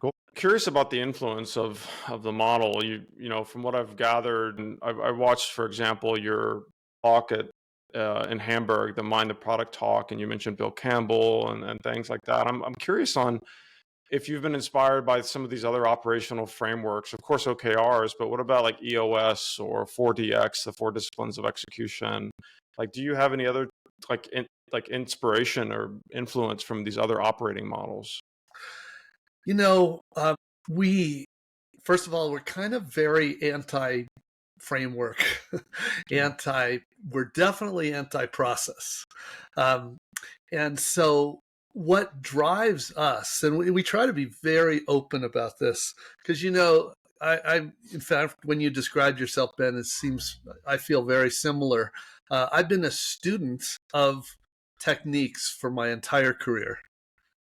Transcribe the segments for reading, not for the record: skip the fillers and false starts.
Cool. Curious about the influence of the model. From what I've gathered, and I watched, for example, your talk at in Hamburg, the Mind the Product talk, and you mentioned Bill Campbell and things like that. I'm curious on if you've been inspired by some of these other operational frameworks. Of course, OKRs, but what about like EOS or 4DX, the four disciplines of execution? Like, do you have any other like inspiration or influence from these other operating models? You know, we, first of all, we're kind of very anti-framework, we're definitely anti-process. Um, and so what drives us, and we try to be very open about this, because, in fact, when you described yourself, Ben, it seems, I feel very similar. I've been a student of techniques for my entire career.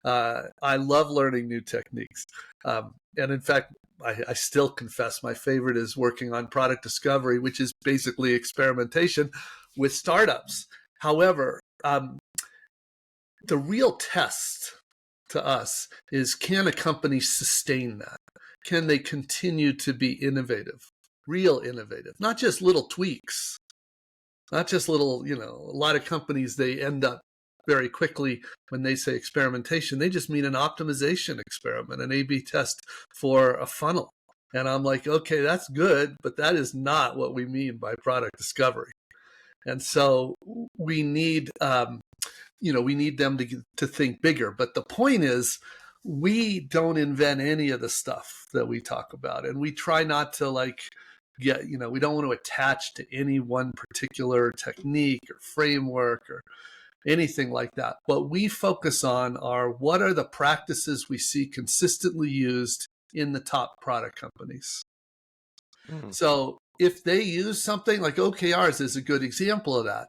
I love learning new techniques. And in fact, I still confess my favorite is working on product discovery, which is basically experimentation with startups. However, the real test to us is, can a company sustain that? Can they continue to be innovative, real innovative, not just little tweaks, not just little, a lot of companies, they end up very quickly, when they say experimentation, they just mean an optimization experiment, an A/B test for a funnel. And I'm like, okay, that's good, but that is not what we mean by product discovery. And so we need, we need them to think bigger. But the point is, we don't invent any of the stuff that we talk about, and we try not to we don't want to attach to any one particular technique or framework or anything like that. What we focus on are, what are the practices we see consistently used in the top product companies. So if they use something like OKRs is a good example of that.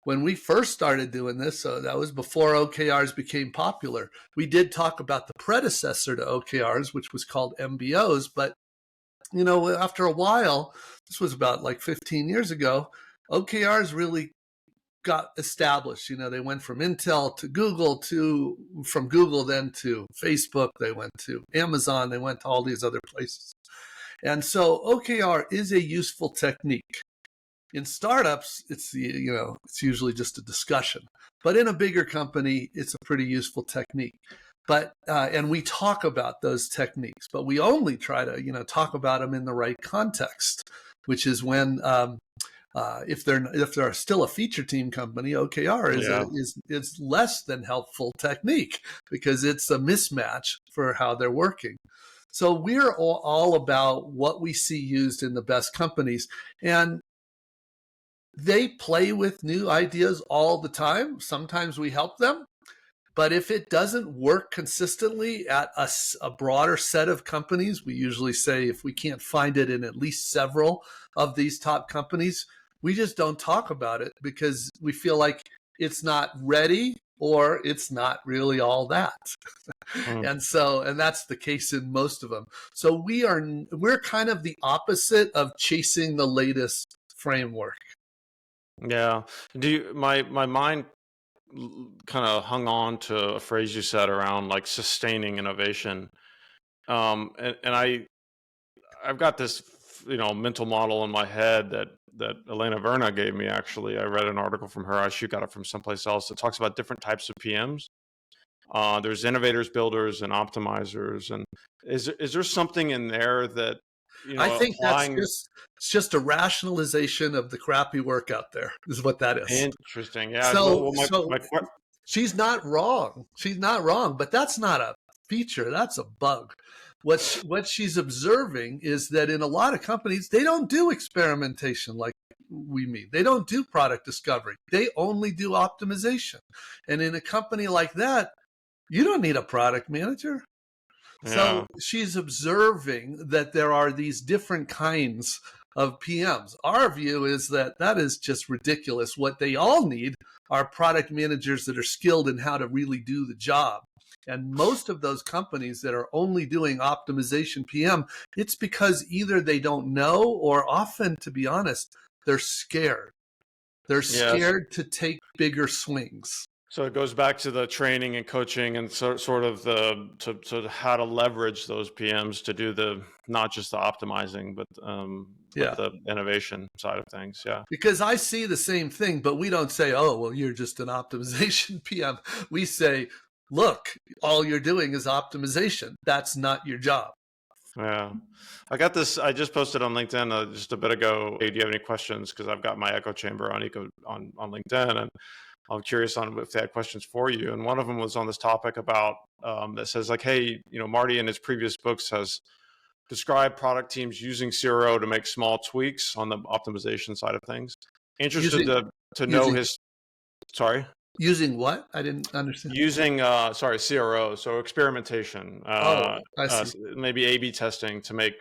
When we first started doing this, so that was before OKRs became popular, we did talk about the predecessor to OKRs, which was called MBOs. But, after a while, this was about 15 years ago, OKRs really got established. They went from Intel to Google, from Google then to Facebook, they went to Amazon, they went to all these other places. And so OKR is a useful technique. In startups, it's usually just a discussion, but in a bigger company, it's a pretty useful technique. But and we talk about those techniques, but we only try to talk about them in the right context, which is when if they're still a feature team company, OKR is less than helpful technique, because it's a mismatch for how they're working. So we're all about what we see used in the best companies, and they play with new ideas all the time. Sometimes we help them, but if it doesn't work consistently at a broader set of companies, we usually say, if we can't find it in at least several of these top companies, we just don't talk about it, because we feel like it's not ready, or it's not really all that. And that's the case in most of them. So we're kind of the opposite of chasing the latest framework. Yeah. My mind kind of hung on to a phrase you said around sustaining innovation. And I've got this mental model in my head that Elena Verna gave me. Actually, I read an article from her. She got it from someplace else. It talks about different types of PMs. There's innovators, builders, and optimizers. And is there something in there that I think applying... it's just a rationalization of the crappy work out there, is what that is. Interesting. Yeah. So she's not wrong. She's not wrong, but that's not a feature. That's a bug. What she's observing is that in a lot of companies, they don't do experimentation like we mean. They don't do product discovery. They only do optimization. And in a company like that, you don't need a product manager. Yeah. So she's observing that there are these different kinds of PMs. Our view is that is just ridiculous. What they all need are product managers that are skilled in how to really do the job. And most of those companies that are only doing optimization PM, it's because either they don't know, or often, to be honest, they're scared. They're scared to take bigger swings. So it goes back to the training and coaching and sort of to how to leverage those PMs to do the not just the optimizing, but Yeah. the innovation side of things. Yeah. Because I see the same thing, but we don't say, oh, well, you're just an optimization PM. We say, look, all you're doing is optimization. That's not your job. Yeah. I got this. I just posted on LinkedIn just a bit ago. Hey, do you have any questions? Because I've got my echo chamber on on LinkedIn, and I'm curious on if they had questions for you. And one of them was on this topic about that says like, hey, Marty in his previous books has described product teams using CRO to make small tweaks on the optimization side of things. Interested Using to know using his. Sorry. using what? I didn't understand. Using CRO, so experimentation, Oh, I see. maybe A/B testing to make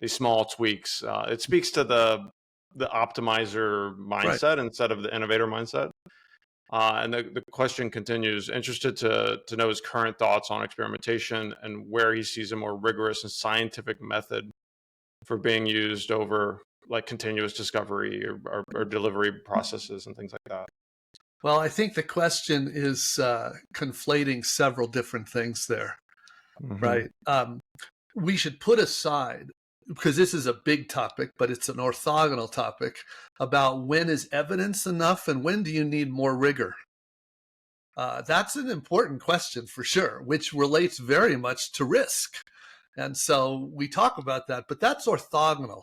these small tweaks. It speaks to the optimizer Right. mindset instead of the innovator mindset. And the question continues, interested to know his current thoughts on experimentation and where he sees a more rigorous and scientific method for being used over like continuous discovery or delivery processes and things like that. Well, I think the question is conflating several different things there, Hmm. right? We should put aside, because this is a big topic, but it's an orthogonal topic, about when is evidence enough and when do you need more rigor. That's an important question for sure, which relates very much to risk. And so we talk about that, but that's orthogonal.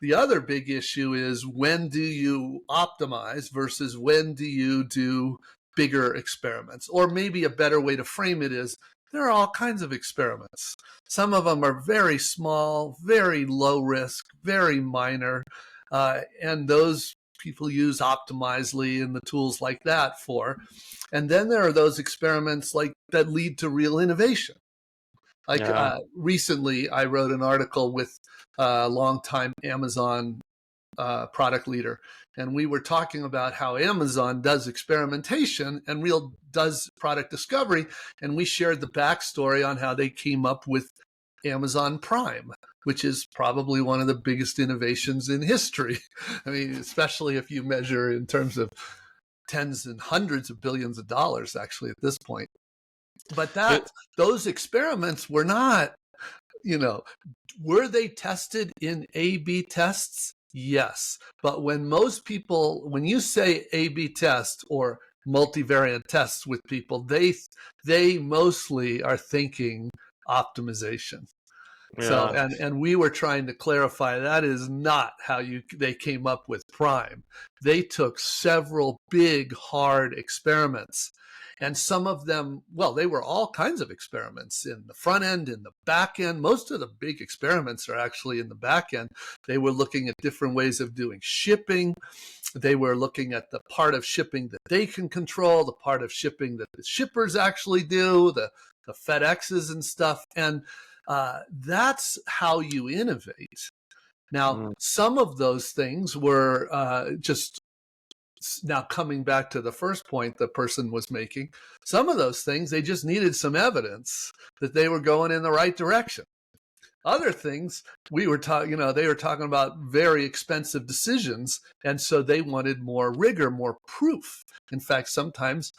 The other big issue is when do you optimize versus when do you do bigger experiments? Or maybe a better way to frame it is there are all kinds of experiments. Some of them are very small, very low risk, very minor, and those people use Optimizely and the tools like that for. And then there are those experiments like that lead to real innovation. Like Yeah. recently, I wrote an article with a longtime Amazon product leader, and we were talking about how Amazon does experimentation and real does product discovery, and we shared the backstory on how they came up with Amazon Prime, which is probably one of the biggest innovations in history. I mean, especially if you measure in terms of tens and hundreds of billions of dollars, actually, at this point. But It, those experiments were not, were they tested in A/B tests? Yes. But when you say A/B test or multivariate tests with people, they mostly are thinking optimization. So, yeah. and we were trying to clarify that is not how they came up with Prime. They took several big, hard experiments. And some of them, well, they were all kinds of experiments in the front end, in the back end. Most of the big experiments are actually in the back end. They were looking at different ways of doing shipping. They were looking at the part of shipping that they can control, the part of shipping that the shippers actually do, the FedExes and stuff. And that's how you innovate. Now, Mm. some of those things were just now coming back to the first point the person was making. Some of those things, they just needed some evidence that they were going in the right direction. Other things, they were talking about very expensive decisions, and so they wanted more rigor, more proof. In fact, sometimes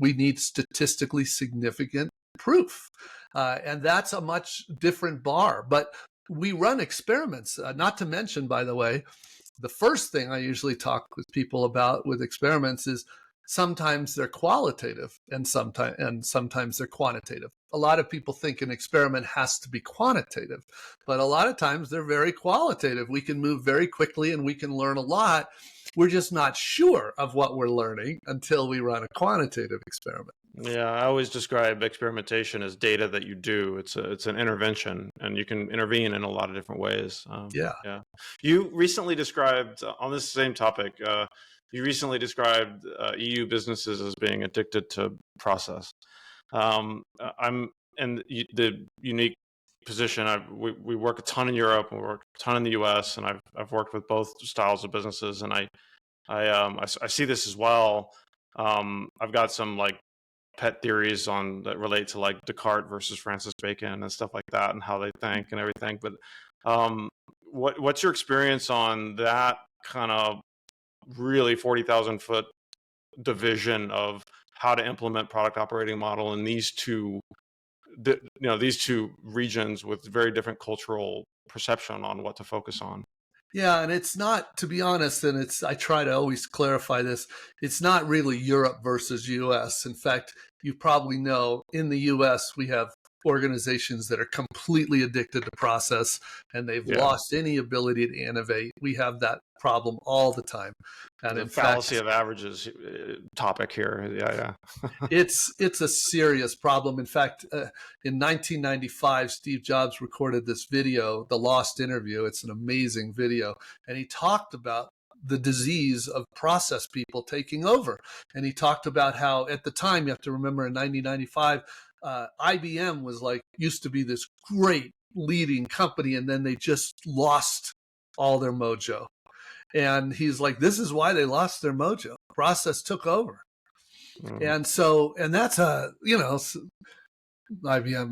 we need statistically significant proof, and that's a much different bar. But we run experiments, not to mention, by the way, the first thing I usually talk with people about with experiments is sometimes they're qualitative and sometimes they're quantitative. A lot of people think an experiment has to be quantitative, but a lot of times they're very qualitative. We can move very quickly and we can learn a lot. We're just not sure of what we're learning until we run a quantitative experiment. Yeah, I always describe experimentation as data that you do. It's an intervention, and you can intervene in a lot of different ways. Yeah. Yeah, you recently described on this same topic. You recently described EU businesses as being addicted to process. I'm in the unique position. We work a ton in Europe, and we work a ton in the U.S., and I've worked with both styles of businesses, and I see this as well. I've got some like pet theories that relate to like Descartes versus Francis Bacon and stuff like that and how they think and everything. But what's your experience on that kind of really 40,000 foot division of how to implement product operating model in these two, these two regions with very different cultural perception on what to focus on. Yeah, and it's not, to be honest, and I try to always clarify this, it's not really Europe versus US. In fact, you probably know in the US, we have organizations that are completely addicted to process and they've Yeah. lost any ability to innovate. We have that problem all the time. And The in fallacy fact, of averages topic here. Yeah. it's a serious problem. In fact, in 1995, Steve Jobs recorded this video, The Lost Interview. It's an amazing video. And he talked about the disease of process people taking over. And he talked about how at the time, you have to remember in 1995, IBM was used to be this great leading company, and then they just lost all their mojo. And he's like, this is why they lost their mojo. Process took over. And so, and that's IBM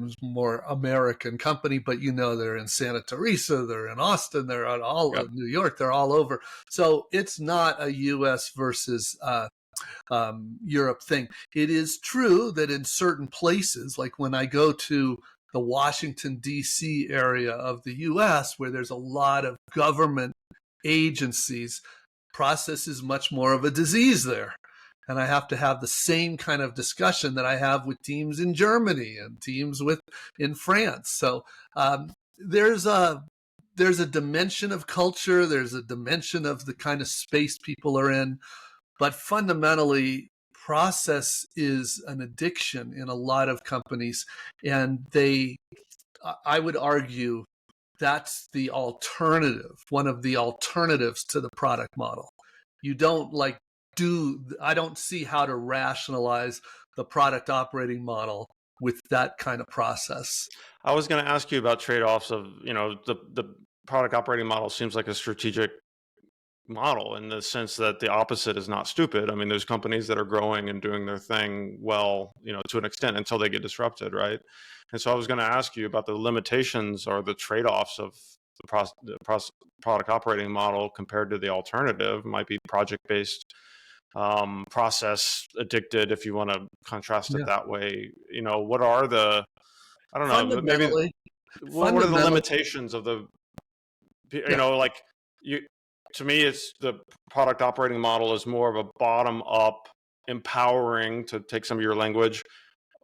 is more American company, but they're in Santa Teresa, they're in Austin, they're all Yep. New York, they're all over. So it's not a US versus Europe thing. It is true that in certain places, like when I go to the Washington, D.C. area of the US, where there's a lot of government agencies, process is much more of a disease there. And I have to have the same kind of discussion that I have with teams in Germany and teams in France. So there's a dimension of culture, there's a dimension of the kind of space people are in, but fundamentally, process is an addiction in a lot of companies, and I would argue, that's the alternative, one of the alternatives to the product model. You don't I don't see how to rationalize the product operating model with that kind of process. I was going to ask you about trade-offs of, the product operating model seems like a strategic model in the sense that the opposite is not stupid. I mean, there's companies that are growing and doing their thing well, to an extent until they get disrupted, right? And so I was going to ask you about the limitations or the trade-offs of the product operating model compared to the alternative. Might be project-based, process addicted, if you want to contrast it that way. What are the, I don't know, maybe what are the limitations of the, to me, it's the product operating model is more of a bottom up, empowering, to take some of your language,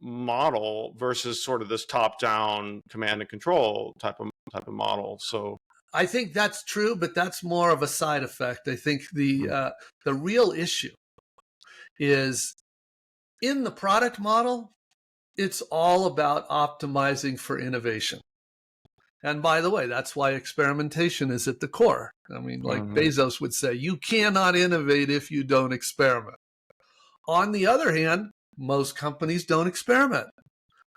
model versus sort of this top down command and control type of model. So I think that's true, but that's more of a side effect. I think the real issue is in the product model, it's all about optimizing for innovation. And by the way, that's why experimentation is at the core. I mean, like Bezos would say, you cannot innovate if you don't experiment. On the other hand, most companies don't experiment.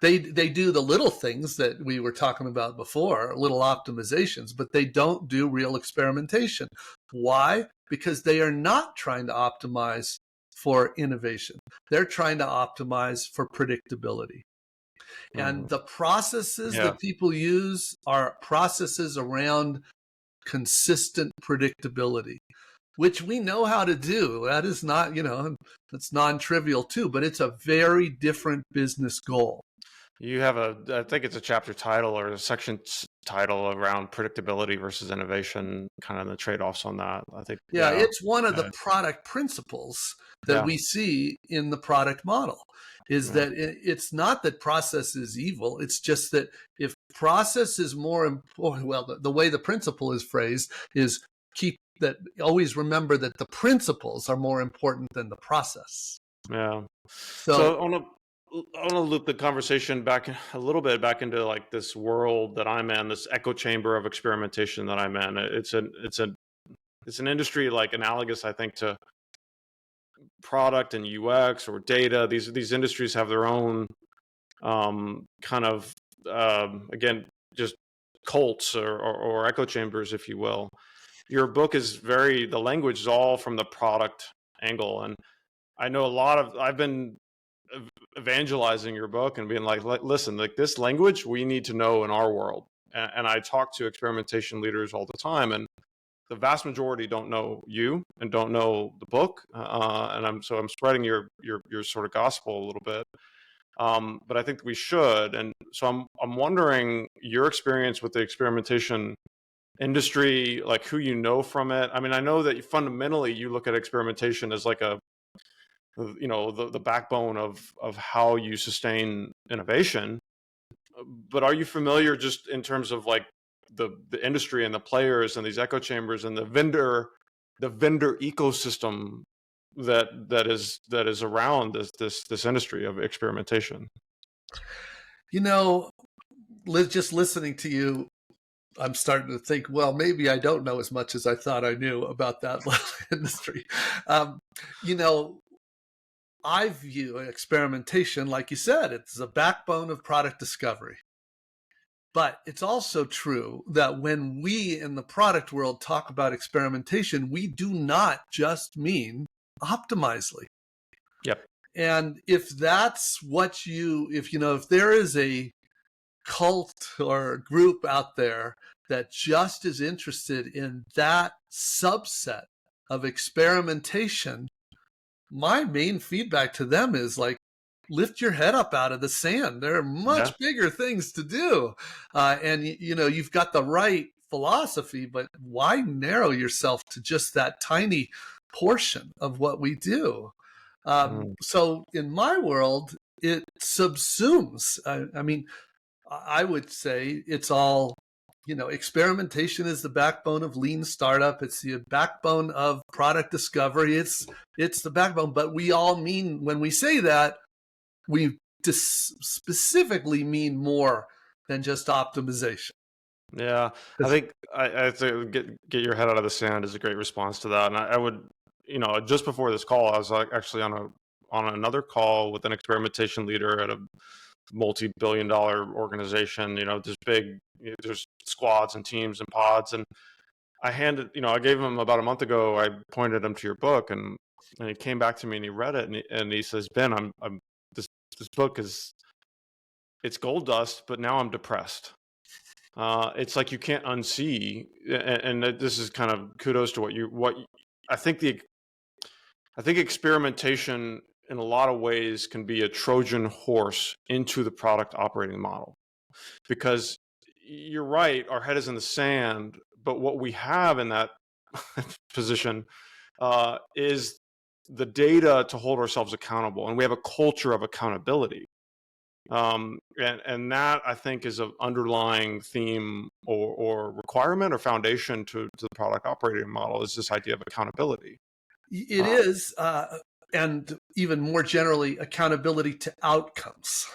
They do the little things that we were talking about before, little optimizations, but they don't do real experimentation. Why? Because they are not trying to optimize for innovation. They're trying to optimize for predictability. And the processes that people use are processes around consistent predictability, which we know how to do. That is not, that's non-trivial too, but it's a very different business goal. You have I think it's a chapter title or a section title around predictability versus innovation, kind of the trade-offs on that. I think. Yeah, it's one of the product principles that we see in the product model is that it's not that process is evil. It's just that if process is more important, well, the way the principle is phrased is always remember that the principles are more important than the process. Yeah. So I want to loop the conversation back a little bit back into like this world that I'm in, this echo chamber of experimentation that I'm in. It's an industry like analogous, I think, to product and UX or data. These industries have their own kind of again, just cults or echo chambers, if you will. Your book is the language is all from the product angle, and I know I've been evangelizing your book and being like, listen, like this language we need to know in our world. And I talk to experimentation leaders all the time, and the vast majority don't know you and don't know the book, and I'm spreading your sort of gospel a little bit. But I think we should, and so I'm wondering your experience with the experimentation industry, like who you know from it. I mean, I know that fundamentally you look at experimentation as like the backbone of how you sustain innovation. But are you familiar just in terms of like the industry and the players and these echo chambers and the vendor ecosystem that is around this industry of experimentation? You know, just listening to you, I'm starting to think, well, maybe I don't know as much as I thought I knew about that industry. Um, you know, I view experimentation, like you said, it's the backbone of product discovery. But it's also true that when we in the product world talk about experimentation, we do not just mean optimizely. Yep. And if that's what if there is a cult or group out there that just is interested in that subset of experimentation, my main feedback to them is like, lift your head up out of the sand. There are Yeah. much bigger things to do. And you've got the right philosophy, but why narrow yourself to just that tiny portion of what we do? Mm. So in my world, it subsumes. I mean, I would say it's all, experimentation is the backbone of lean startup. It's the backbone of product discovery. It's the backbone, but we all mean, when we say that, we specifically mean more than just optimization. Yeah, I think I think get your head out of the sand is a great response to that. And I would, just before this call, I was like actually on another call with an experimentation leader at a multi-billion-dollar organization. There's there's squads and teams and pods, and I gave him about a month ago. I pointed him to your book, and he came back to me and he read it, and he says, Ben, I'm this book it's gold dust, but now I'm depressed. It's like you can't unsee, and this is kind of kudos to I think I think experimentation in a lot of ways can be a Trojan horse into the product operating model, because you're right, our head is in the sand, but what we have in that position is the data to hold ourselves accountable, and we have a culture of accountability. And that I think is an underlying theme or requirement or foundation to the product operating model, is this idea of accountability. It is, and even more generally, accountability to outcomes.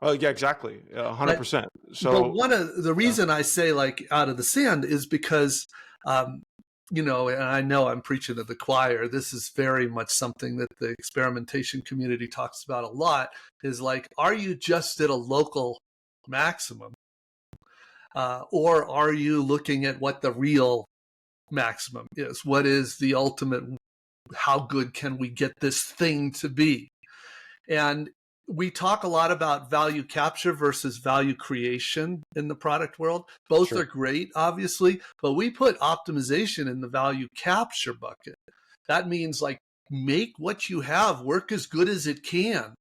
Oh yeah, exactly, But 100%. but So one of the reason I say like out of the sand is because, and I know I'm preaching to the choir. This is very much something that the experimentation community talks about a lot. Is like, are you just at a local maximum, or are you looking at what the real maximum is? What is the ultimate? How good can we get this thing to be? And we talk a lot about value capture versus value creation in the product world. Both sure. are great, obviously, but we put optimization in the value capture bucket. That means like, make what you have work as good as it can.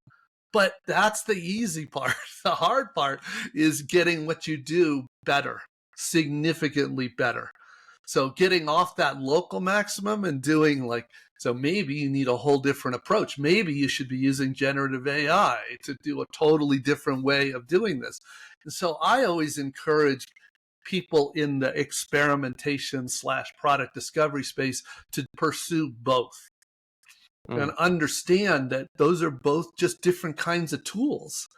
But that's the easy part. The hard part is getting what you do better, significantly better. So getting off that local maximum and doing so maybe you need a whole different approach. Maybe you should be using generative AI to do a totally different way of doing this. And so I always encourage people in the experimentation / product discovery space to pursue both and understand that those are both just different kinds of tools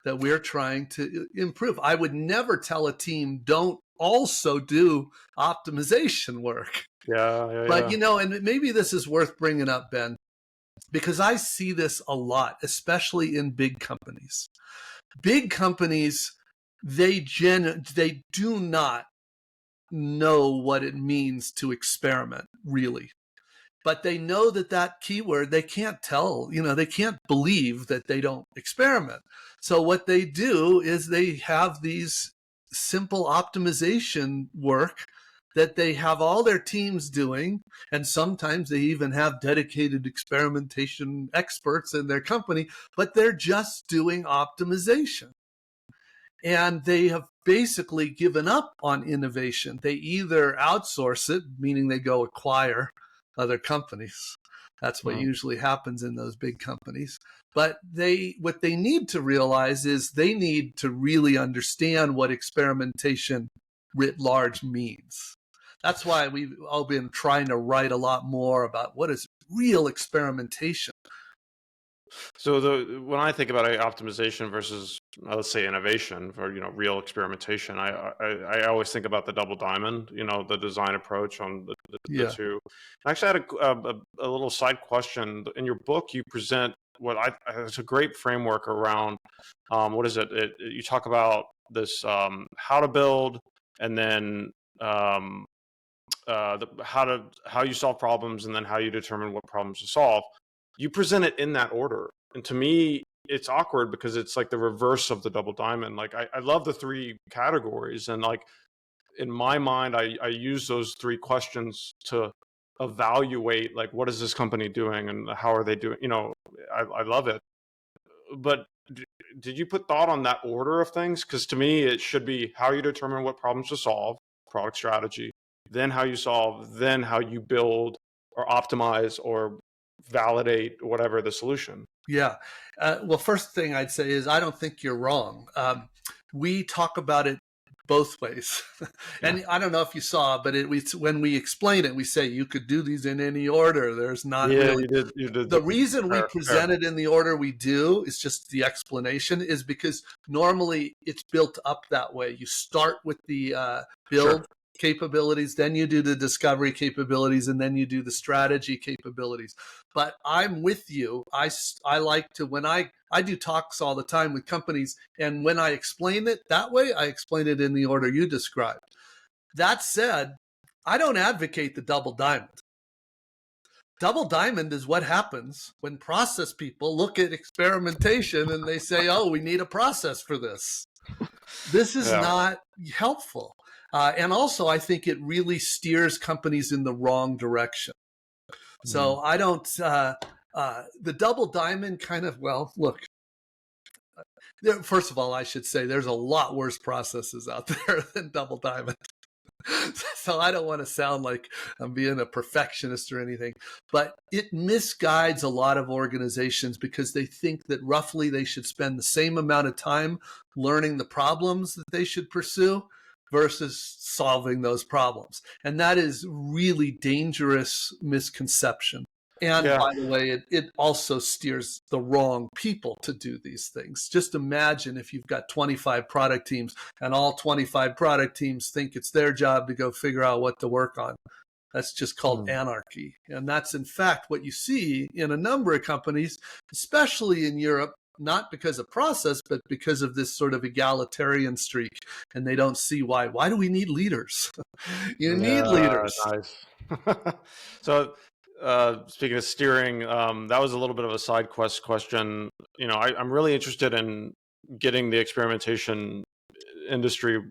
that we're trying to improve. I would never tell a team, don't also do optimization work. Yeah. But, and maybe this is worth bringing up, Ben, because I see this a lot, especially in big companies. Big companies, they do not know what it means to experiment, really. But they know that keyword, they can't tell, they can't believe that they don't experiment. So what they do is they have these simple optimization work that they have all their teams doing, and sometimes they even have dedicated experimentation experts in their company, but they're just doing optimization. And they have basically given up on innovation. They either outsource it, meaning they go acquire other companies. That's what usually happens in those big companies. But what they need to realize is they need to really understand what experimentation writ large means. That's why we've all been trying to write a lot more about what is real experimentation. So when I think about optimization versus, let's say, innovation for real experimentation, I always think about the double diamond, the design approach on the Yeah. two. I actually had a little side question. In your book, you present it's a great framework around what is it? You talk about this how to build, and then how you solve problems, and then how you determine what problems to solve. You present it in that order, and to me it's awkward because it's like the reverse of the double diamond. Like I love the three categories, and like in my mind I use those three questions to evaluate, like, what is this company doing and how are they doing. I love it, but did you put thought on that order of things? Because to me it should be how you determine what problems to solve, product strategy, then how you solve, then how you build or optimize or validate whatever the solution. Yeah. Well, first thing I'd say is I don't think you're wrong. We talk about it both ways. Yeah. And I don't know if you saw, but when we explain it, we say you could do these in any order. There's not Yeah, really. you did The reason we fair. present it in the order we do is just the explanation is because normally it's built up that way. You start with the build Sure. capabilities, then you do the discovery capabilities, and then you do the strategy capabilities. But I'm with you. I like to, when I do talks all the time with companies, and when I explain it that way, I explain it in the order you described. That said, I don't advocate the double diamond. Double diamond is what happens when process people look at experimentation and they say, oh, we need a process for this. This is Yeah. not helpful. And also, I think it really steers companies in the wrong direction. So I don't, the double diamond kind of, well, look, first of all, I should say there's a lot worse processes out there than double diamond. So I don't want to sound like I'm being a perfectionist or anything, but it misguides a lot of organizations because they think that roughly they should spend the same amount of time learning the problems that they should pursue versus solving those problems. And that is really dangerous misconception. And Yeah. by the way, it also steers the wrong people to do these things. Just imagine if you've got 25 product teams and all 25 product teams think it's their job to go figure out what to work on. That's just called anarchy. And that's in fact what you see in a number of companies, especially in Europe, not because of process, but because of this sort of egalitarian streak. And they don't see why. Why do we need leaders? You need Yeah, leaders. nice. So, speaking of steering, that was a little bit of a side quest question. I'm really interested in getting the experimentation industry,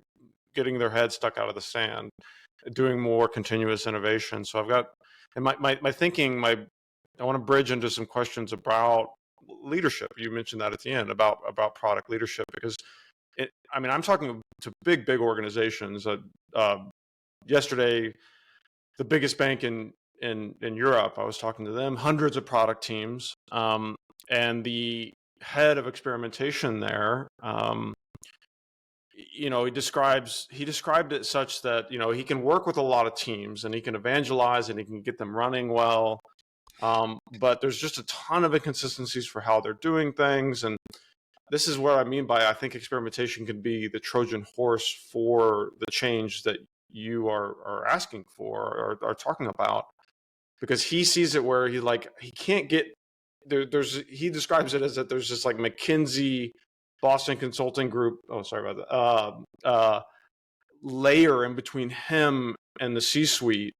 getting their head stuck out of the sand, doing more continuous innovation. So I've got, and my thinking, I want to bridge into some questions about leadership. You mentioned that at the end about product leadership, because I'm talking to big organizations. Yesterday, the biggest bank in Europe, I was talking to them, hundreds of product teams, and the head of experimentation there, he described it such that he can work with a lot of teams and he can evangelize and he can get them running well, but there's just a ton of inconsistencies for how they're doing things. And this is what I mean by, I think experimentation can be the Trojan horse for the change that you are asking for or are talking about, because he sees it where he can't get there. He describes it as that there's this like McKinsey, Boston Consulting Group. Oh, sorry about that. Layer in between him and the C-suite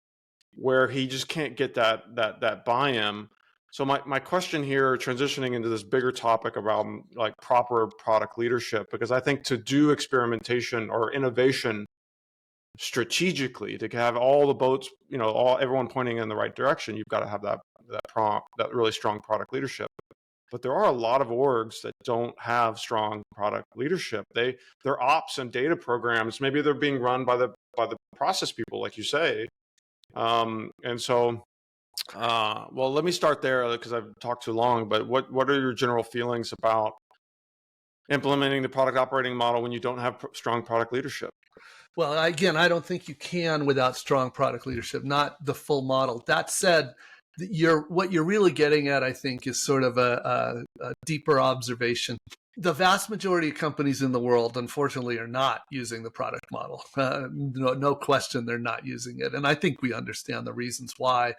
where he just can't get that buy-in. So my question here, transitioning into this bigger topic about like proper product leadership, because I think to do experimentation or innovation strategically to have all the boats, all everyone pointing in the right direction, you've got to have that really strong product leadership. But there are a lot of orgs that don't have strong product leadership. Their ops and data programs, maybe they're being run by the process people, like you say. And so, well, let me start there because I've talked too long. But what are your general feelings about implementing the product operating model when you don't have strong product leadership? Well, again, I don't think you can without strong product leadership, not the full model. That said, what you're really getting at, I think, is sort of a deeper observation. The vast majority of companies in the world, unfortunately, are not using the product model. No question, they're not using it. And I think we understand the reasons why.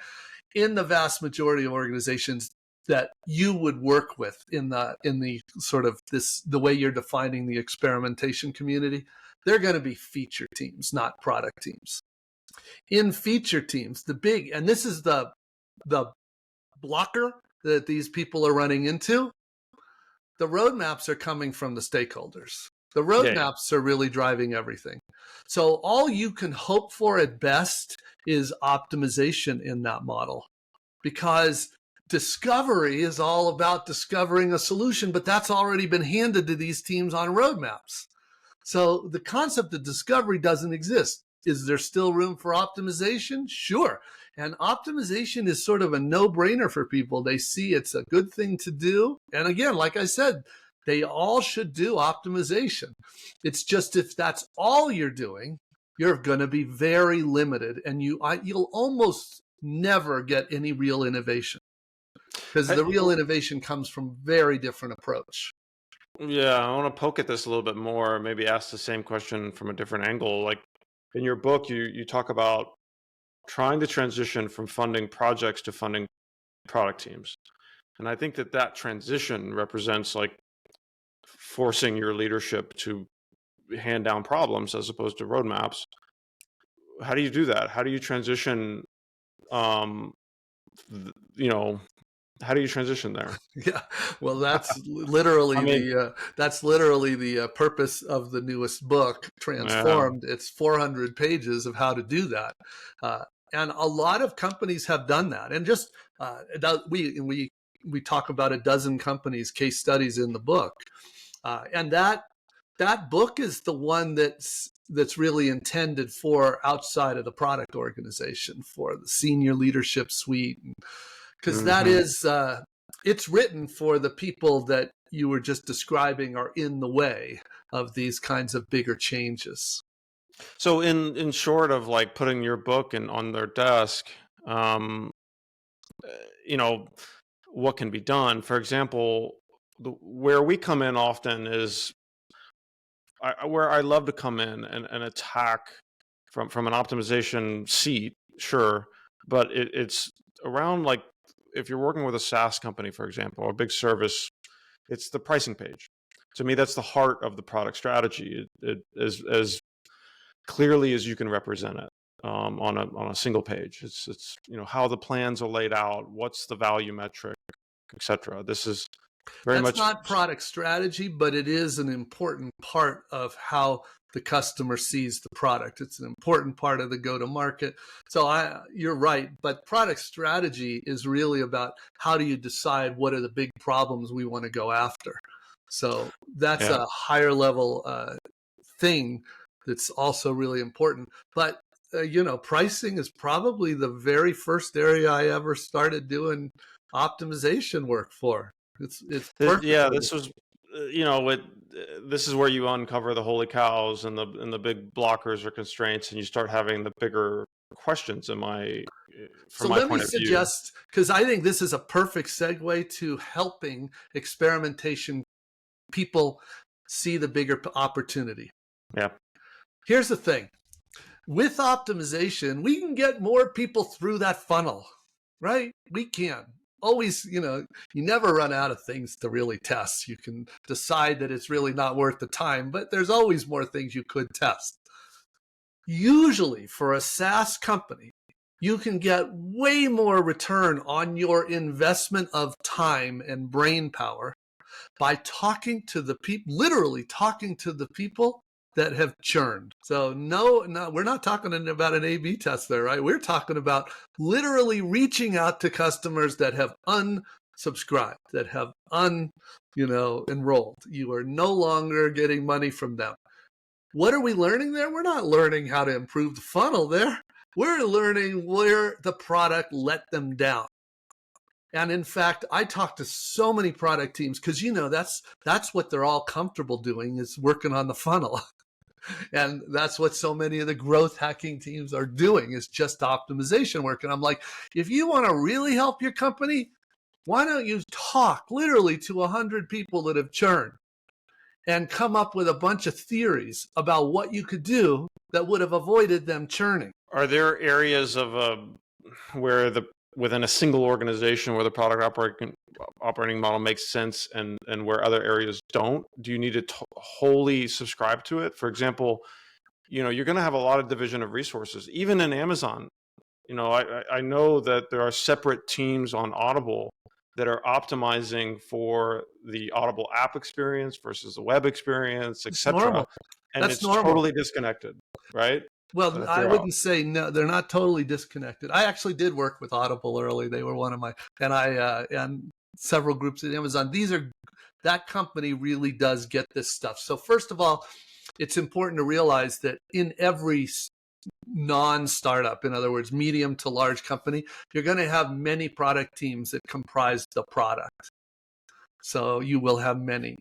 In the vast majority of organizations that you would work with in the sort of the way you're defining the experimentation community, they're going to be feature teams, not product teams. In feature teams, and this is the blocker that these people are running into, the roadmaps are coming from the stakeholders. The roadmaps are really driving everything. So all you can hope for at best is optimization in that model, because discovery is all about discovering a solution, but that's already been handed to these teams on roadmaps. So the concept of discovery doesn't exist. Is there still room for optimization? Sure. And optimization is sort of a no-brainer for people. They see it's a good thing to do. And again, like I said, they all should do optimization. It's just if that's all you're doing, you're going to be very limited, and you'll almost never get any real innovation, because the real innovation comes from very different approach. Yeah, I want to poke at this a little bit more, maybe ask the same question from a different angle. Like in your book, you talk about trying to transition from funding projects to funding product teams. And I think that transition represents like forcing your leadership to hand down problems as opposed to roadmaps. How do you do that? How do you transition, how do you transition there? Yeah, well, that's literally the purpose of the newest book, Transformed. It's 400 pages of how to do that, and a lot of companies have done that. And just we talk about a dozen companies, case studies in the book, and that book is the one that's really intended for outside of the product organization, for the senior leadership suite. Because that is, it's written for the people that you were just describing are in the way of these kinds of bigger changes. So in short of like putting your book on their desk, what can be done? For example, where we come in often is where I love to come in and attack from an optimization seat, sure, but it's around like, if you're working with a SaaS company, for example, or a big service, it's the pricing page. To me, that's the heart of the product strategy. It as clearly as you can represent it on a single page. It's how the plans are laid out, what's the value metric, etc. This is very much not product strategy, but it is an important part of how the customer sees the product. It's an important part of the go-to-market. So you're right, but product strategy is really about how do you decide what are the big problems we want to go after. So that's a higher level thing that's also really important. But pricing is probably the very first area I ever started doing optimization work for. It's perfect. Yeah, this was this is where you uncover the holy cows and the big blockers or constraints, and you start having the bigger questions. From my point of view. So let me suggest, because I think this is a perfect segue to helping experimentation people see the bigger opportunity. Yeah. Here's the thing. With optimization, we can get more people through that funnel, right? We can. Always, you never run out of things to really test. You can decide that it's really not worth the time, but there's always more things you could test. Usually for a SaaS company, you can get way more return on your investment of time and brain power by talking to the people, literally talking to the people that have churned. So no, we're not talking about an A/B test there, right? We're talking about literally reaching out to customers that have unsubscribed, that have enrolled. You are no longer getting money from them. What are we learning there? We're not learning how to improve the funnel there. We're learning where the product let them down. And in fact, I talk to so many product teams because, that's what they're all comfortable doing, is working on the funnel. And that's what so many of the growth hacking teams are doing, is just optimization work. And I'm like, if you want to really help your company, why don't you talk literally to 100 people that have churned and come up with a bunch of theories about what you could do that would have avoided them churning? Are there areas of where within a single organization where the product operating model makes sense and where other areas don't? Do you need to wholly subscribe to it? For example, you're going to have a lot of division of resources, even in Amazon. I know that there are separate teams on Audible that are optimizing for the Audible app experience versus the web experience, etc. And That's it's normal. totally disconnected, right? Well, I wouldn't say no, they're not totally disconnected. I actually did work with Audible early. They were one of my, and several groups at Amazon. That company really does get this stuff. So first of all, it's important to realize that in every non-startup, in other words, medium to large company, you're going to have many product teams that comprise the product. So you will have many,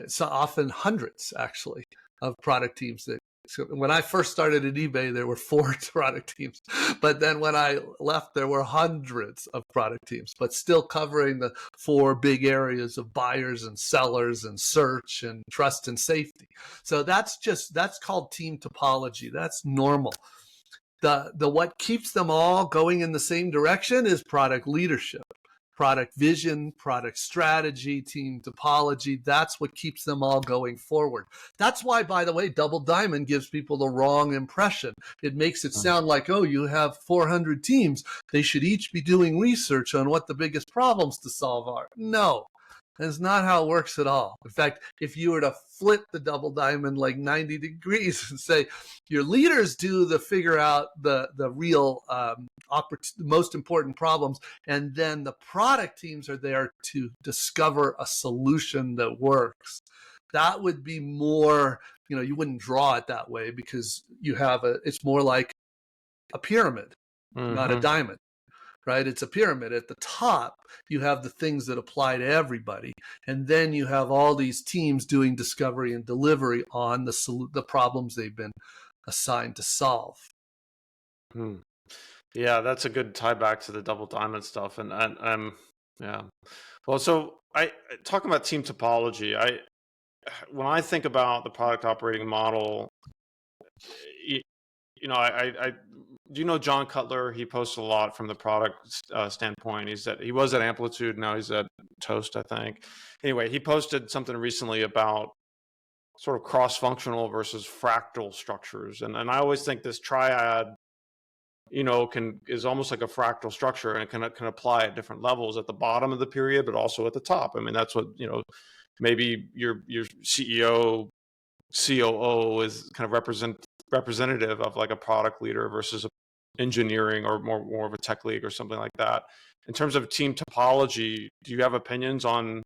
so often hundreds actually of product teams So when I first started at eBay, there were 4 product teams. But then when I left, there were hundreds of product teams, but still covering the 4 big areas of buyers and sellers and search and trust and safety. So that's called team topology. That's normal. The what keeps them all going in the same direction is product leadership. Product vision, product strategy, team topology. That's what keeps them all going forward. That's why, by the way, Double Diamond gives people the wrong impression. It makes it sound like, oh, you have 400 teams. They should each be doing research on what the biggest problems to solve are. No, that's not how it works at all. In fact, if you were to flip the Double Diamond like 90 degrees and say your leaders do the figure out the real most important problems, and then the product teams are there to discover a solution that works, that would be more, you wouldn't draw it that way because it's more like a pyramid, not a diamond. Right? It's a pyramid. At the top, you have the things that apply to everybody. And then you have all these teams doing discovery and delivery on the problems they've been assigned to solve. Yeah, that's a good tie back to the Double Diamond stuff. And yeah. Well, so talking about team topology, when I think about the product operating model, I do you know John Cutler? He posts a lot from the product standpoint. He was at Amplitude, now he's at Toast, I think. Anyway, he posted something recently about sort of cross-functional versus fractal structures, and I always think this triad, is almost like a fractal structure, and it can apply at different levels at the bottom of the pyramid, but also at the top. I mean, that's what maybe your CEO, COO is kind of representative of like a product leader versus engineering or more of a tech lead or something like that. In terms of team topology, do you have opinions on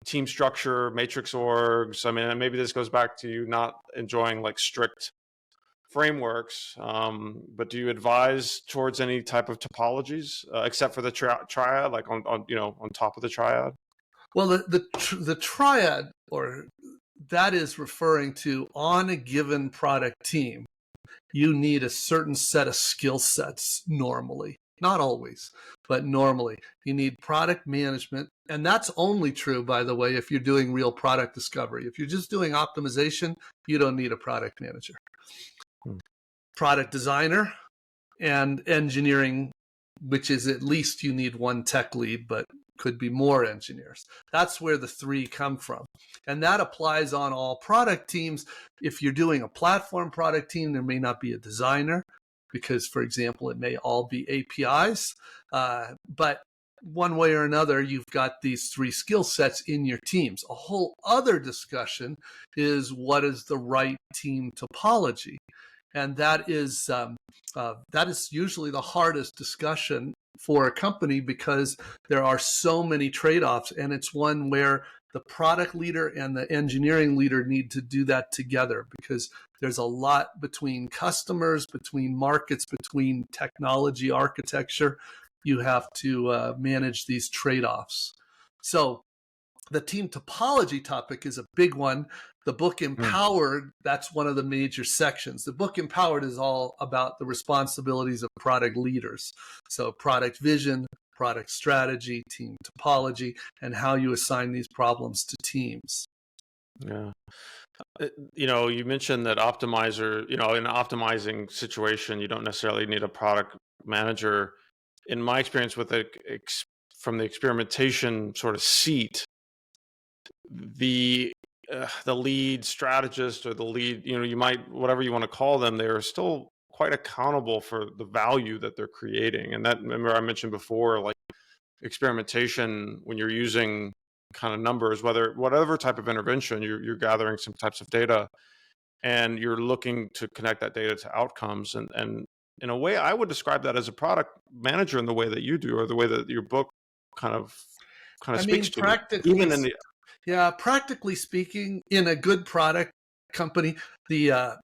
team structure, matrix orgs? I mean, maybe this goes back to you not enjoying like strict frameworks, but do you advise towards any type of topologies except for the triad, like on top of the triad? Well, the triad, or that is referring to, on a given product team, you need a certain set of skill sets normally. Not always, but normally. You need product management, and that's only true, by the way, if you're doing real product discovery. If you're just doing optimization, you don't need a product manager. Product designer and engineering, which is at least you need one tech lead, but could be more engineers. That's where the 3 come from. And that applies on all product teams. If you're doing a platform product team, there may not be a designer because, for example, it may all be APIs. But one way or another, you've got these three skill sets in your teams. A whole other discussion is what is the right team topology, and that is usually the hardest discussion for a company because there are so many trade-offs, and it's one where the product leader and the engineering leader need to do that together because there's a lot between customers, between markets, between technology architecture. You have to manage these trade-offs. So the team topology topic is a big one. The book Empowered, that's one of the major sections. The book Empowered is all about the responsibilities of product leaders. So product vision, product strategy, team topology, and how you assign these problems to teams. Yeah. You mentioned that optimizer, in an optimizing situation, you don't necessarily need a product manager. In my experience with from the experimentation sort of seat, the lead strategist or the lead, you might, whatever you want to call them, they're still quite accountable for the value that they're creating. And that, remember I mentioned before, like experimentation, when you're using kind of numbers, whatever type of intervention, you're gathering some types of data and you're looking to connect that data to outcomes. And in a way, I would describe that as a product manager in the way that you do, or the way that your book kind of speaks to. Even in the practically speaking, in a good product company, the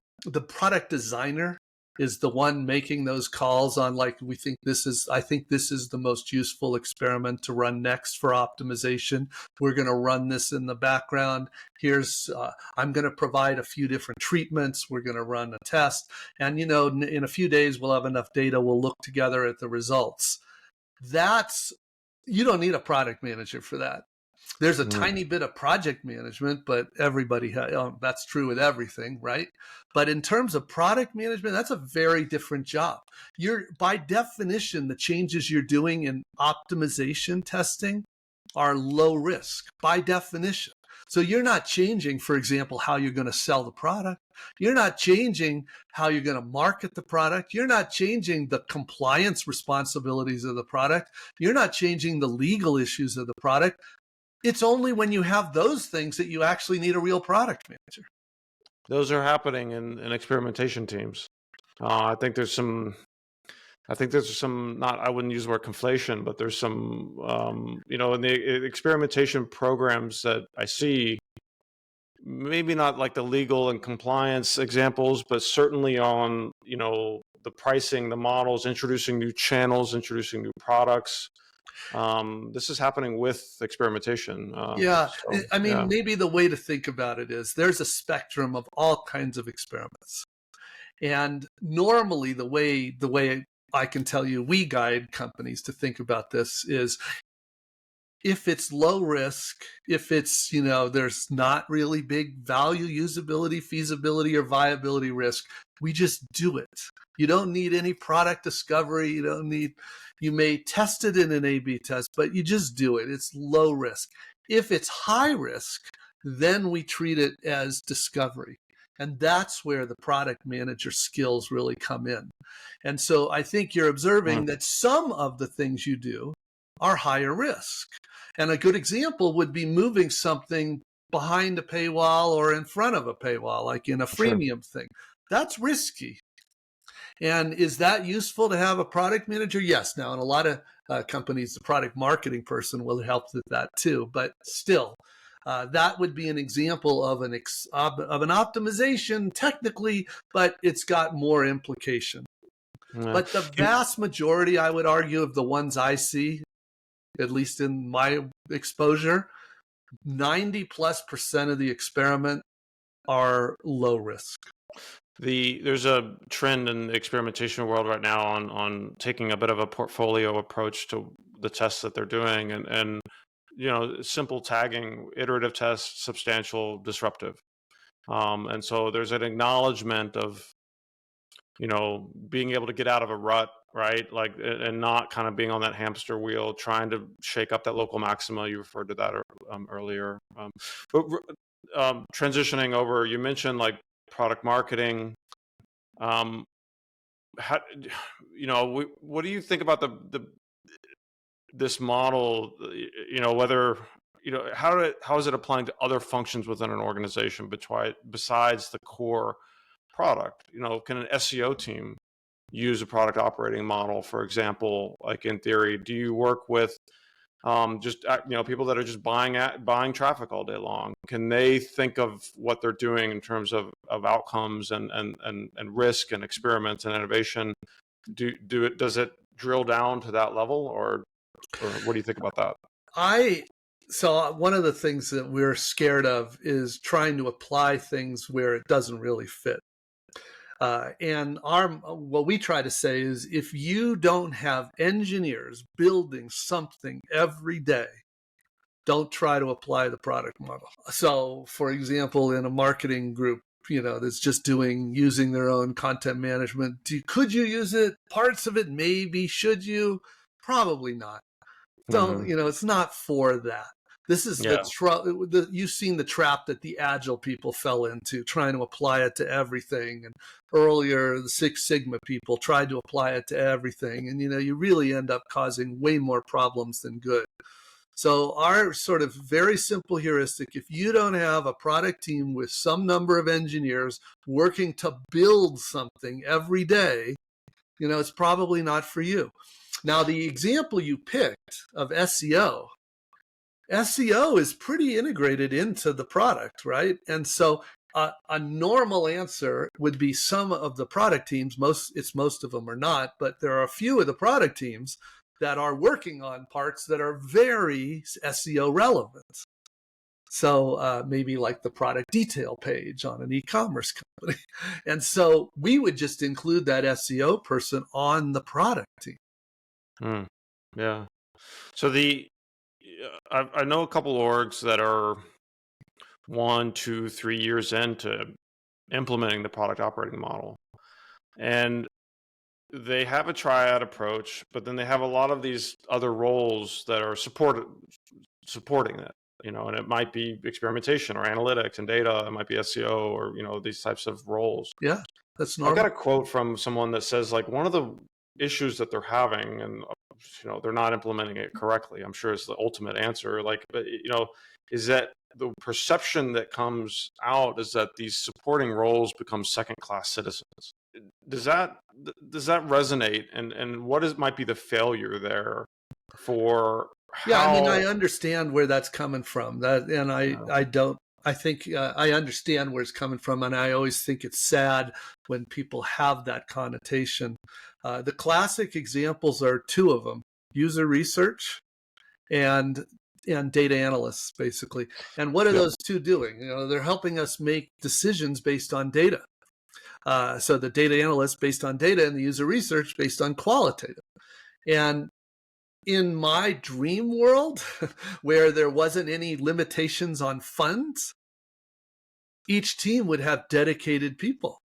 product designer is the one making those calls on, like, I think this is the most useful experiment to run next for optimization. We're going to run this in the background. I'm going to provide a few different treatments. We're going to run a test. And, in a few days, we'll have enough data. We'll look together at the results. You don't need a product manager for that. There's a tiny bit of project management, but everybody that's true with everything, right? But in terms of product management, that's a very different job. By definition, the changes you're doing in optimization testing are low risk by definition. So you're not changing, for example, how you're going to sell the product. You're not changing how you're going to market the product. You're not changing the compliance responsibilities of the product. You're not changing the legal issues of the product. It's only when you have those things that you actually need a real product manager. Those are happening in experimentation teams. I think there's some, not, I wouldn't use the word conflation, but there's some, in the experimentation programs that I see, maybe not like the legal and compliance examples, but certainly on, the pricing, the models, introducing new channels, introducing new products. This is happening with experimentation. Maybe the way to think about it is there's a spectrum of all kinds of experiments. And normally the way I can tell you we guide companies to think about this is, if it's low risk, if it's, there's not really big value, usability, feasibility, or viability risk, we just do it. You don't need any product discovery. You may test it in an A/B test, but you just do it. It's low risk. If it's high risk, then we treat it as discovery. And that's where the product manager skills really come in. And so I think you're observing that some of the things you do are higher risk. And a good example would be moving something behind a paywall or in front of a paywall, like in a freemium thing. That's risky. And is that useful to have a product manager? Yes. Now, in a lot of companies, the product marketing person will help with that too. But still, that would be an example of an optimization technically, but it's got more implication. Yeah. But the vast majority, I would argue, of the ones I see, at least in my exposure, 90+% of the experiment are low risk. There's a trend in the experimentation world right now on taking a bit of a portfolio approach to the tests that they're doing, and simple tagging, iterative tests, substantial, disruptive. And so there's an acknowledgement of, being able to get out of a rut, right? Like, and not kind of being on that hamster wheel, trying to shake up that local maxima. You referred to that earlier. But transitioning over, you mentioned like product marketing. What do you think about this model, whether, how is it applying to other functions within an organization besides the core product? Can an SEO team use a product operating model, for example? Like in theory, do you work with just people that are just buying traffic all day long? Can they think of what they're doing in terms of outcomes and risk and experiments and innovation? Does it drill down to that level, or what do you think about that? So one of the things that we're scared of is trying to apply things where it doesn't really fit. And what we try to say is, if you don't have engineers building something every day, don't try to apply the product model. So, for example, in a marketing group, that's just using their own content management, could you use it? Parts of it, maybe. Should you? Probably not. Don't, it's not for that. This is you've seen the trap that the agile people fell into, trying to apply it to everything. And earlier, the Six Sigma people tried to apply it to everything. And, you really end up causing way more problems than good. So our sort of very simple heuristic, if you don't have a product team with some number of engineers working to build something every day, it's probably not for you. Now, the example you picked of SEO is pretty integrated into the product, right? And so a normal answer would be some of the product teams, most of them are not, but there are a few of the product teams that are working on parts that are very SEO relevant. So maybe like the product detail page on an e-commerce company. And so we would just include that SEO person on the product team. Yeah. So I know a couple orgs that are 1, 2, 3 years into implementing the product operating model, and they have a triad approach, but then they have a lot of these other roles that are supporting it, and it might be experimentation or analytics and data. It might be SEO or, these types of roles. Yeah, that's normal. I got a quote from someone that says, like, one of the issues that they're having, and they're not implementing it correctly, I'm sure is the ultimate answer, but is that the perception that comes out is that these supporting roles become second-class citizens. Does that resonate, and what might be the failure there for how... Yeah, I mean, I understand where that's coming from, and I think I understand where it's coming from, and I always think it's sad when people have that connotation. The classic examples are two of them: user research and data analysts, basically. And what are those two doing? They're helping us make decisions based on data. So the data analysts based on data, and the user research based on qualitative. And in my dream world, where there wasn't any limitations on funds, each team would have dedicated people.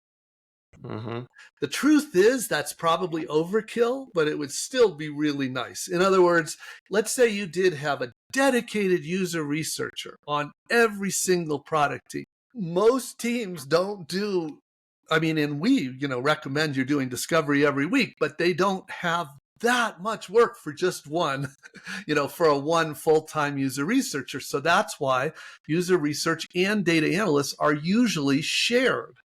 The truth is, that's probably overkill, but it would still be really nice. In other words, let's say you did have a dedicated user researcher on every single product team. Most teams don't do, and we, recommend you're doing discovery every week, but they don't have that much work for just one, for one full-time user researcher. So that's why user research and data analysts are usually shared.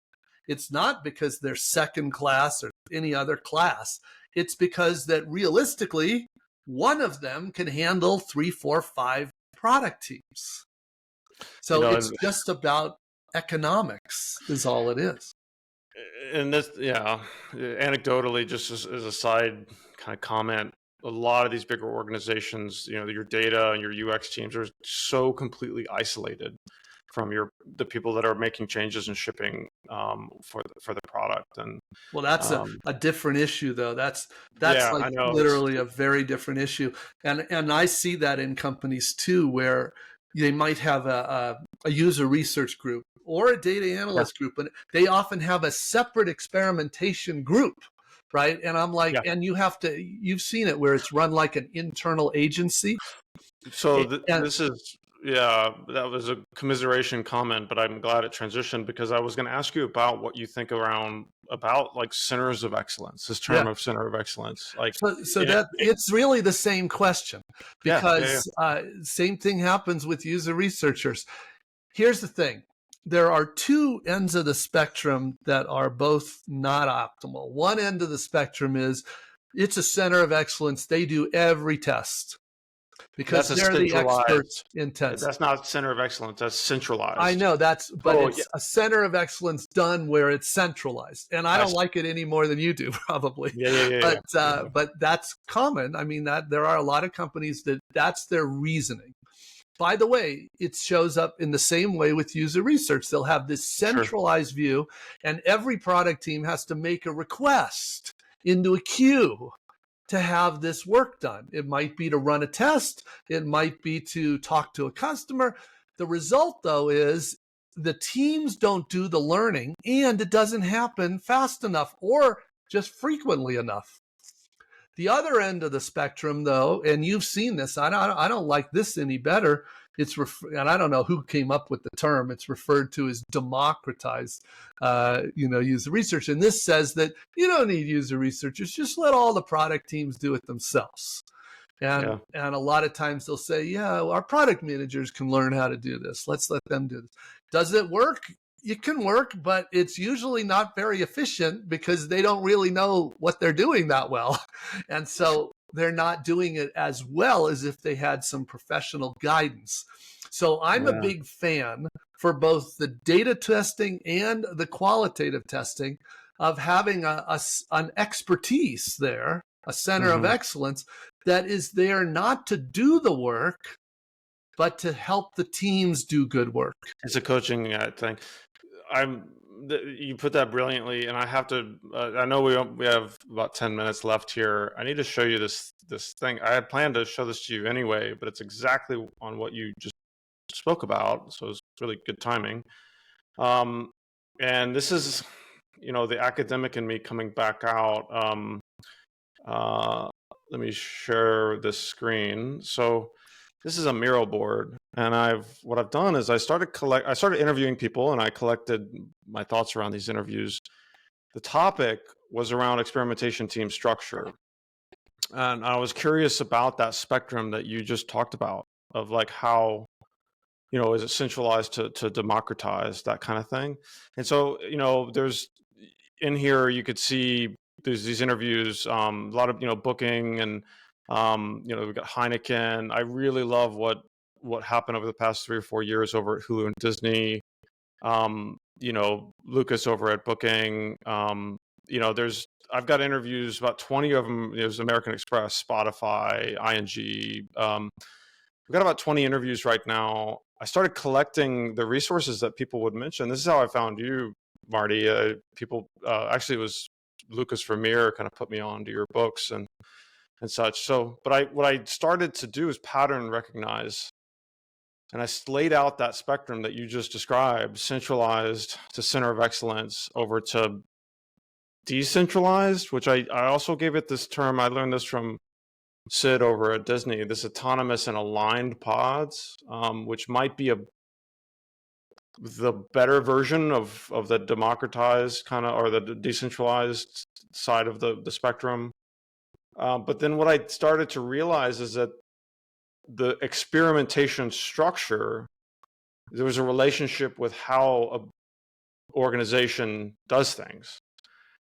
It's not because they're second class or any other class. It's because that realistically, one of them can handle 3, 4, 5 product teams. So it's just about economics is all it is. And this, anecdotally, just as a side kind of comment, a lot of these bigger organizations, your data and your UX teams are so completely isolated from the people that are making changes and shipping for the product. And well, that's a different issue, though. That's like literally a very different issue. And I see that in companies too, where they might have a user research group or a data analyst group, and they often have a separate experimentation group, right? And I'm like, and you've seen it where it's run like an internal agency. So this is, that was a commiseration comment, but I'm glad it transitioned, because I was going to ask you about what you think about like centers of excellence, this term of center of excellence. Like, so that it's really the same question. Yeah. because same thing happens with user researchers. Here's the thing. There are two ends of the spectrum that are both not optimal. One end of the spectrum is it's a center of excellence. They do every test because That's a they're the experts centralized. in testing. That's not center of excellence. That's I centralized. know but Oh, yeah. it's a center of excellence done where it's centralized. And I I don't see. like it any more than you do, probably. Yeah. But that's common. I mean, that there are a lot of companies that's their reasoning. By the way, it shows up in the same way with user research. They'll have this Sure. centralized view, and every product team has to make a request into a queue to have this work done. It might be to run a test. It might be to talk to a customer. The result, though, is the teams don't do the learning, and it doesn't happen fast enough or just frequently enough. The other end of the spectrum, though, and you've seen this, I don't like this any better. And I don't know who came up with the term. It's referred to as democratized, user research. And this says that you don't need user researchers; just let all the product teams do it themselves. And a lot of times they'll say, "Yeah, our product managers can learn how to do this. Let's let them do this." Does it work? It can work, but it's usually not very efficient because they don't really know what they're doing that well. And so they're not doing it as well as if they had some professional guidance. So I'm a big fan for both the data testing and the qualitative testing of having an expertise there, a center of excellence that is there not to do the work, but to help the teams do good work. It's a coaching thing. You put that brilliantly, and I have to. I know we have about 10 minutes left here. I need to show you this thing. I had planned to show this to you anyway, but it's exactly on what you just spoke about. So it's really good timing. And this is, the academic in me coming back out. Let me share this screen. So this is a Miro board, and what I've done is I started interviewing people, and I collected my thoughts around these interviews. The topic was around experimentation team structure, and I was curious about that spectrum that you just talked about, of like how, is it centralized to democratized, that kind of thing. And so, there's in here you could see there's these interviews, a lot of Booking, and we've got Heineken. I really love what happened over the past 3 or 4 years over at Hulu and Disney. Lucas over at Booking. I've got interviews, about 20 of them. There's American Express, Spotify, ING. We've got about 20 interviews right now. I started collecting the resources that people would mention. This is how I found you, Marty. Actually, it was Lucas Vermeer kind of put me on to your books and such. So, but what I started to do is pattern recognize, and I laid out that spectrum that you just described, centralized to center of excellence over to decentralized, which I also gave it this term. I learned this from Sid over at Disney, this autonomous and aligned pods, which might be the better version of the democratized kind of, or the decentralized side of the spectrum. But then what I started to realize is that the experimentation structure, there was a relationship with how an organization does things.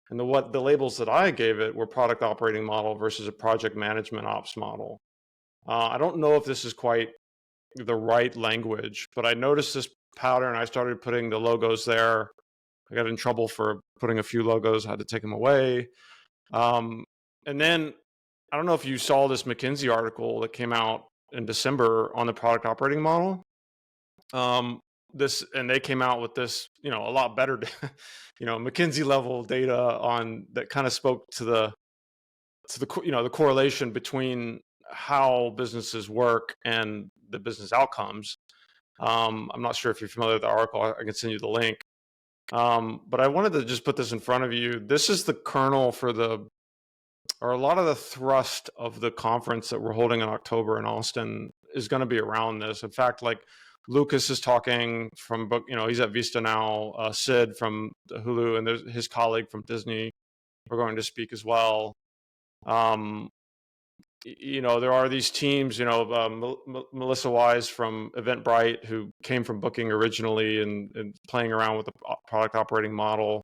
And the labels that I gave it were product operating model versus a project management ops model. I don't know if this is quite the right language, but I noticed this pattern. I started putting the logos there. I got in trouble for putting a few logos. I had to take them away. And then I don't know if you saw this McKinsey article that came out in December on the product operating model. And they came out with this, a lot better, McKinsey level data on that kind of spoke to the correlation between how businesses work and the business outcomes. I'm not sure if you're familiar with the article. I can send you the link. But I wanted to just put this in front of you. This is the kernel or a lot of the thrust of the conference that we're holding in October in Austin is going to be around this. In fact, like Lucas is talking from book, he's at Vista now. Sid from Hulu, and there's his colleague from Disney. We're going to speak as well. there are these teams, Melissa Wise from Eventbrite, who came from booking originally and playing around with the product operating model.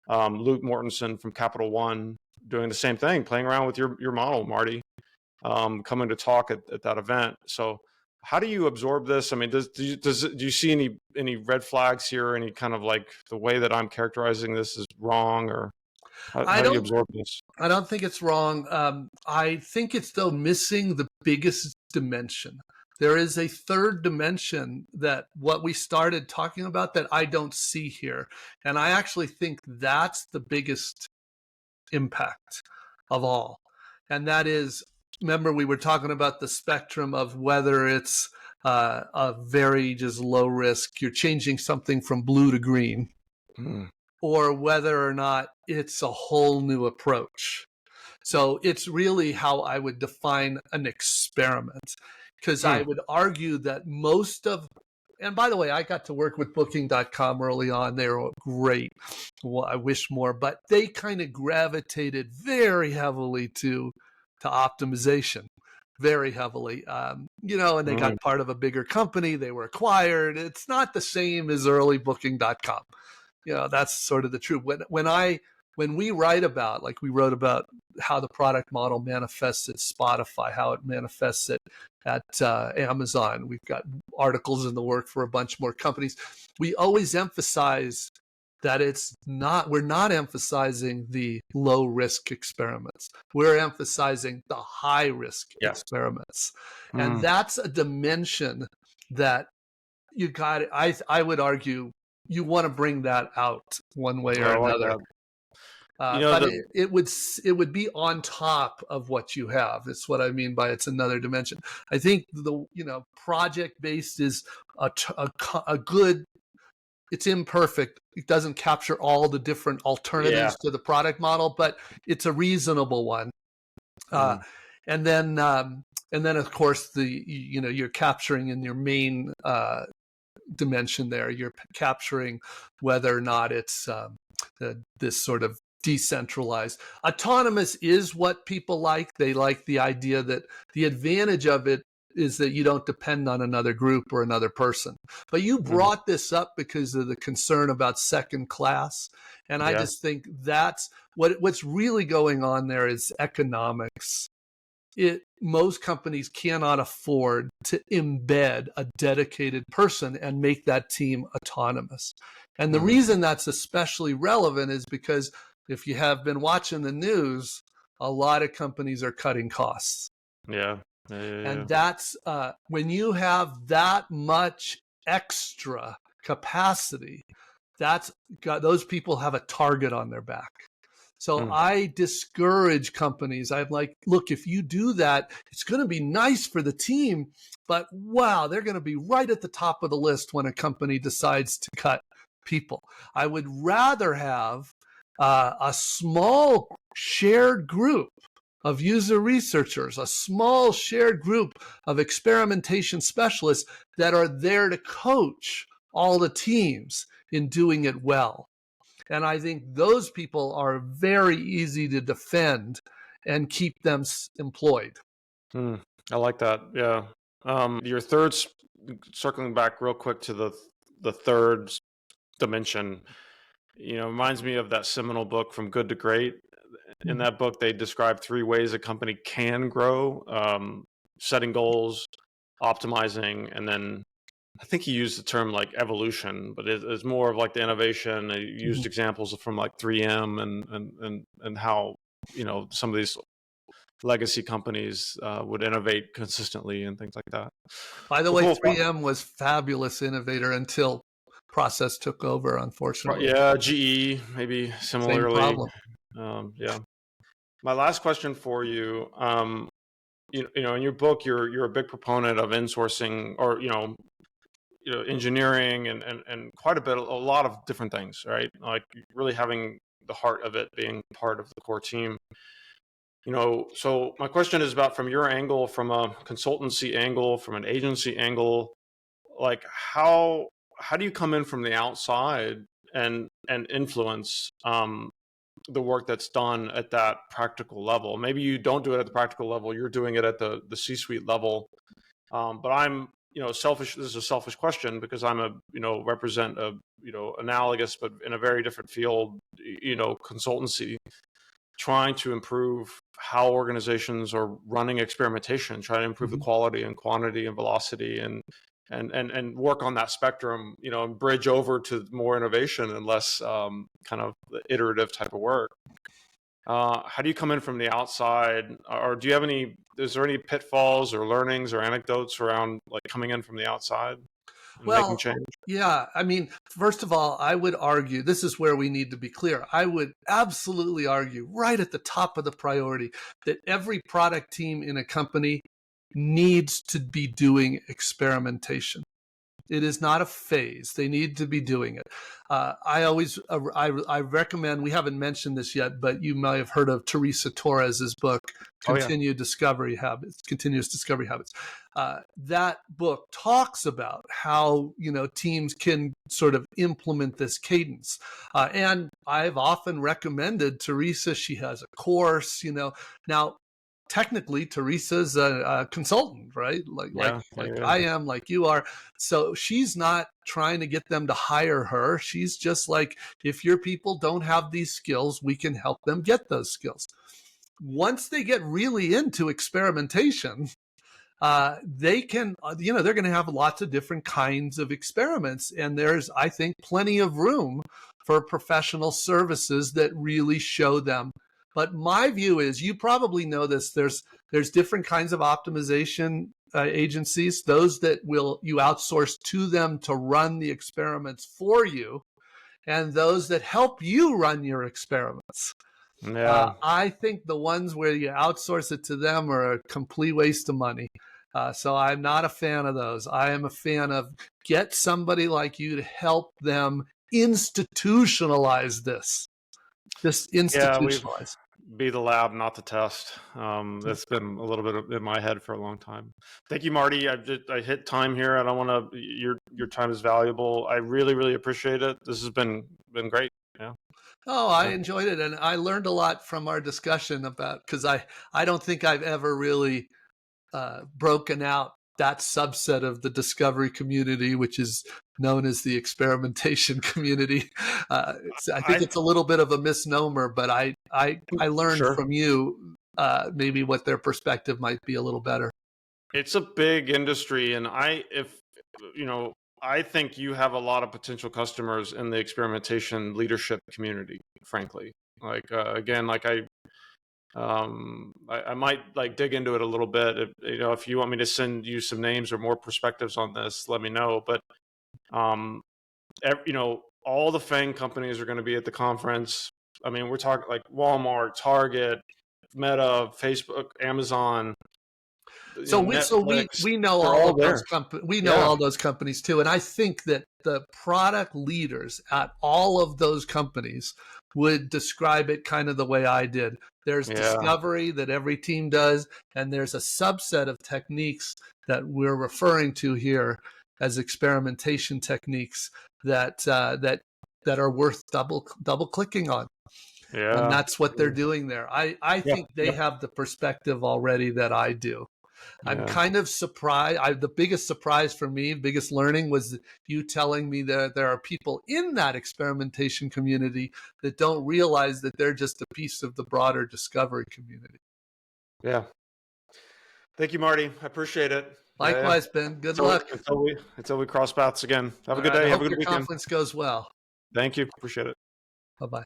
Luke Mortensen from Capital One doing the same thing, playing around with your model, Marty, coming to talk at that event. So how do you absorb this? I mean, do you see any red flags here? Any kind of like the way that I'm characterizing this is wrong, or I how do you don't absorb this? I don't think it's wrong. I think it's though missing the biggest dimension. There is a third dimension that what we started talking about that I don't see here. And I actually think that's the biggest impact of all. And that is, remember, we were talking about the spectrum of whether it's a very just low risk, you're changing something from blue to green, or whether or not it's a whole new approach. So it's really how I would define an experiment, because I would argue that most of, and by the way, I got to work with Booking.com early on. They were great. Well, I wish more, but they kind of gravitated very heavily to optimization, very heavily. And they got part of a bigger company. They were acquired. It's not the same as early Booking.com. That's sort of the truth. When we write about, like we wrote about how the product model manifests at Spotify, how it manifests it at Amazon, we've got articles in the work for a bunch more companies. We always emphasize that we're not emphasizing the low risk experiments. We're emphasizing the high risk experiments. And that's a dimension that you got, I would argue, you want to bring that out one way or another. But it would be on top of what you have. It's what I mean by it's another dimension. I think the project based is a good. It's imperfect. It doesn't capture all the different alternatives to the product model, but it's a reasonable one. And then of course you're capturing in your main dimension there. You're capturing whether or not it's this sort of decentralized. Autonomous is what people like. They like the idea that the advantage of it is that you don't depend on another group or another person. But you brought this up because of the concern about second class. And I just think that's what's really going on there is economics. Most companies cannot afford to embed a dedicated person and make that team autonomous. And the reason that's especially relevant is because if you have been watching the news, a lot of companies are cutting costs. And that's when you have that much extra capacity, those people have a target on their back. So I discourage companies. I'm like, look, if you do that, it's going to be nice for the team, but wow, they're going to be right at the top of the list when a company decides to cut people. I would rather have a small shared group of user researchers, a small shared group of experimentation specialists that are there to coach all the teams in doing it well. And I think those people are very easy to defend and keep them employed. I like that. Yeah. Your third, circling back real quick to the third dimension, reminds me of that seminal book From Good to Great. In that book, they describe 3 ways a company can grow: setting goals, optimizing, and then I think he used the term like evolution, but it's more of like the innovation. He used examples from like 3M and how some of these legacy companies would innovate consistently and things like that. By the way, 3M was fabulous innovator until process took over, unfortunately. Yeah, GE maybe similarly. Same problem. My last question for you, in your book, you're a big proponent of insourcing, or engineering and quite a lot of different things, right? Like really having the heart of it being part of the core team. So my question is about, from your angle, from a consultancy angle, from an agency angle, like how do you come in from the outside and influence the work that's done at that practical level. Maybe you don't do it at the practical level, you're doing it at the C-suite level. But I'm, selfish. This is a selfish question because I'm represent a, analogous, but in a very different field, consultancy, trying to improve how organizations are running experimentation, trying to improve the quality and quantity and velocity and work on that spectrum, and bridge over to more innovation and less kind of iterative type of work. How do you come in from the outside, or do you have is there any pitfalls or learnings or anecdotes around like coming in from the outside and making change? Yeah. I mean, first of all, I would argue, this is where we need to be clear. I would absolutely argue right at the top of the priority that every product team in a company needs to be doing experimentation. It is not a phase. They need to be doing it. I recommend, we haven't mentioned this yet, but you might have heard of Teresa Torres's book, Continuous Discovery Habits. That book talks about how, teams can sort of implement this cadence. And I've often recommended Teresa. She has a course, now, technically Teresa's a consultant, right? Like I am, like you are. So she's not trying to get them to hire her. She's just like, if your people don't have these skills, we can help them get those skills. Once they get really into experimentation, they can, they're going to have lots of different kinds of experiments. And there's, I think, plenty of room for professional services that really show them. But my view is, you probably know this, there's different kinds of optimization agencies, those that you outsource to them to run the experiments for you, and those that help you run your experiments. Yeah. I think the ones where you outsource it to them are a complete waste of money. So I'm not a fan of those. I am a fan of get somebody like you to help them institutionalize this. Just institutionalize. Be the lab, not the test. That's been a little bit in my head for a long time. Thank you, Marty. I hit time here. I don't want to. Your time is valuable. I really, really appreciate it. This has been great. Yeah. Oh, I enjoyed it, and I learned a lot from our discussion because I don't think I've ever really broken out that subset of the discovery community, which is known as the experimentation community. I think it's a little bit of a misnomer, but I learned from you maybe what their perspective might be a little better. It's a big industry, and I think you have a lot of potential customers in the experimentation leadership community, frankly. Like, again, like I might like dig into it a little bit. If you want me to send you some names or more perspectives on this, let me know. But, all the FANG companies are going to be at the conference. I mean, we're talking like Walmart, Target, Meta, Facebook, Amazon. So we know all of those companies. We know all those companies too, and I think that the product leaders at all of those companies would describe it kind of the way I did. There's discovery that every team does, and there's a subset of techniques that we're referring to here as experimentation techniques that are worth double clicking on. Yeah, and that's what they're doing there. I think they have the perspective already that I do. I'm kind of surprised. The biggest surprise for me, biggest learning, was you telling me that there are people in that experimentation community that don't realize that they're just a piece of the broader discovery community. Yeah. Thank you, Marty. I appreciate it. Likewise, Ben. Good luck. Until we cross paths again. Have a good day. Have a good weekend. Your conference goes well. Thank you. Appreciate it. Bye-bye.